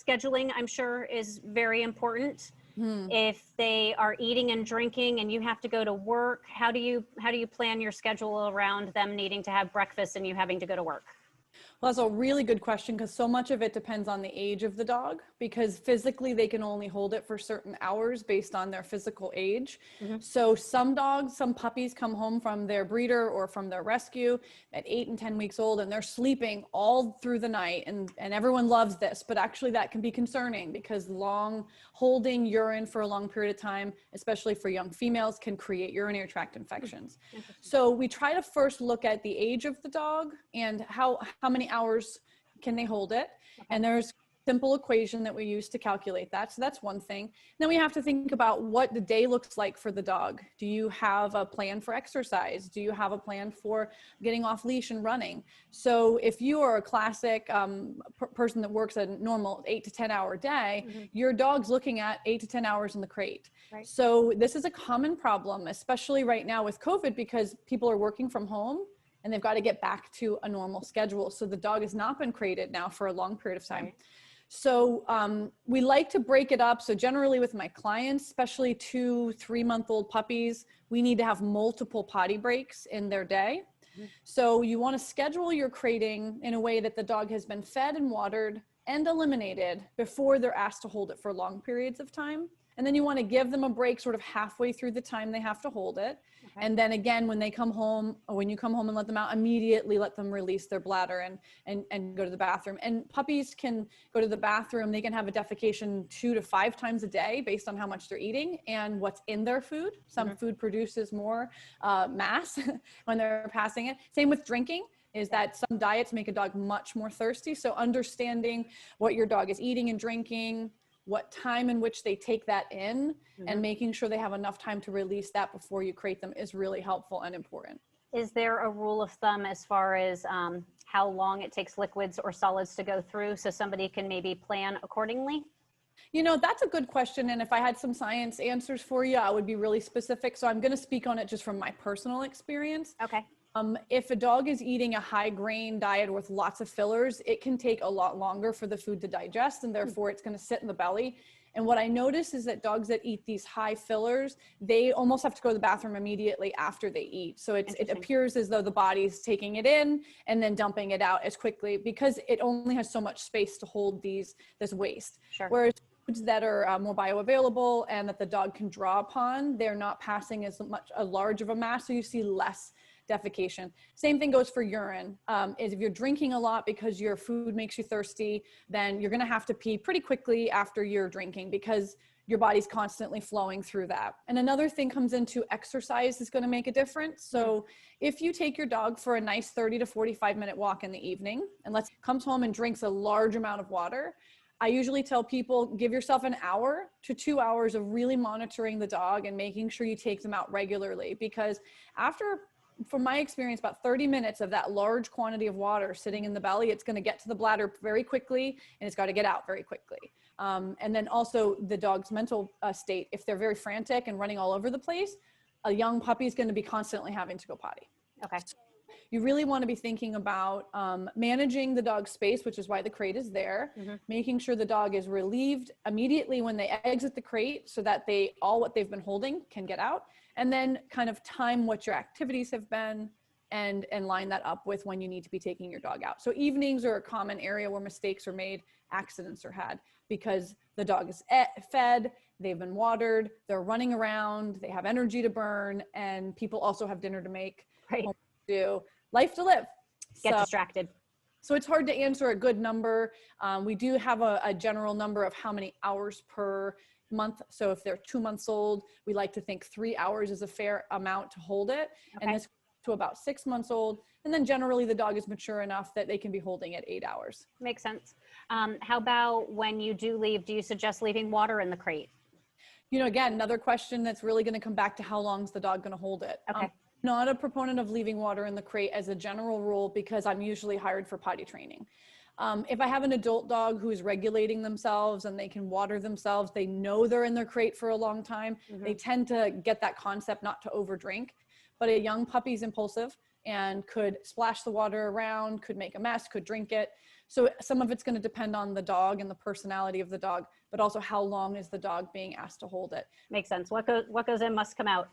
scheduling, I'm sure, is very important. Hmm. If they are eating and drinking and you have to go to work, how do you plan your schedule around them needing to have breakfast and you having to go to work? Well, that's a really good question because so much of it depends on the age of the dog, because physically they can only hold it for certain hours based on their physical age. Mm-hmm. So some dogs, some puppies come home from their breeder or from their rescue at 8 and 10 weeks old, and they're sleeping all through the night. And everyone loves this, but actually that can be concerning because long holding urine for a long period of time, especially for young females, can create urinary tract infections. So we try to first look at the age of the dog and how many hours can they hold it. Okay. And there's simple equation that we use to calculate that. So that's one thing. Then we have to think about what the day looks like for the dog. Do you have a plan for exercise? Do you have a plan for getting off leash and running? So if you are a classic person that works a normal 8 to 10 hour day, Mm-hmm. your dog's looking at 8 to 10 hours in the crate. Right. So this is a common problem, especially right now with COVID, because people are working from home and they've got to get back to a normal schedule. So the dog has not been crated now for a long period of time. Right. So we like to break it up. So generally with my clients, especially 2-3 month old puppies, we need to have multiple potty breaks in their day. Mm-hmm. So you want to schedule your crating in a way that the dog has been fed and watered and eliminated before they're asked to hold it for long periods of time. And then you want to give them a break sort of halfway through the time they have to hold it. Okay. And then again, when they come home, or when you come home and let them out, immediately let them release their bladder and go to the bathroom. And puppies can go to the bathroom. They can have a defecation 2 to 5 times a day based on how much they're eating and what's in their food. Some mm-hmm. food produces more mass when they're passing it. Same with drinking. Is that some diets make a dog much more thirsty. So understanding what your dog is eating and drinking, what time in which they take that in, mm-hmm. and making sure they have enough time to release that before you crate them is really helpful and important. Is there a rule of thumb as far as how long it takes liquids or solids to go through so somebody can maybe plan accordingly? You know, that's a good question. And if I had some science answers for you, I would be really specific. So I'm going to speak on it just from my personal experience. Okay. If a dog is eating a high grain diet with lots of fillers, it can take a lot longer for the food to digest, and therefore it's going to sit in the belly. And what I notice is that dogs that eat these high fillers, they almost have to go to the bathroom immediately after they eat. So it appears as though the body's taking it in and then dumping it out as quickly because it only has so much space to hold this waste. Sure. Whereas foods that are more bioavailable and that the dog can draw upon, they're not passing as much a large of a mass, so you see less defecation. Same thing goes for urine. Is if you're drinking a lot because your food makes you thirsty, then you're going to have to pee pretty quickly after you're drinking because your body's constantly flowing through that. And another thing comes into exercise is going to make a difference. So if you take your dog for a nice 30 to 45 minute walk in the evening and comes home and drinks a large amount of water, I usually tell people, give yourself an hour to 2 hours of really monitoring the dog and making sure you take them out regularly, because from my experience, about 30 minutes of that large quantity of water sitting in the belly, it's going to get to the bladder very quickly and it's got to get out very quickly. And then also the dog's mental state, if they're very frantic and running all over the place, a young puppy is going to be constantly having to go potty. Okay. So you really want to be thinking about managing the dog's space, which is why the crate is there, mm-hmm. making sure the dog is relieved immediately when they exit the crate so that what they've been holding can get out. And then kind of time what your activities have been and line that up with when you need to be taking your dog out. So evenings are a common area where mistakes are made, accidents are had, because the dog is fed, they've been watered, they're running around, they have energy to burn, and people also have dinner to make, right. Life to live. Get distracted. So it's hard to answer a good number. We do have a general number of how many hours per month. So if they're 2 months old, we like to think 3 hours is a fair amount to hold it. Okay. And this to about 6 months old. And then generally the dog is mature enough that they can be holding it 8 hours. Makes sense. How about when you do leave, do you suggest leaving water in the crate? You know, again, another question that's really going to come back to how long is the dog going to hold it. Okay. Not a proponent of leaving water in the crate as a general rule because I'm usually hired for potty training. If I have an adult dog who is regulating themselves and they can water themselves, they know they're in their crate for a long time, mm-hmm. they tend to get that concept not to overdrink. But a young puppy is impulsive and could splash the water around, could make a mess, could drink it. So some of it's going to depend on the dog and the personality of the dog, but also how long is the dog being asked to hold it. Makes sense. What goes in must come out.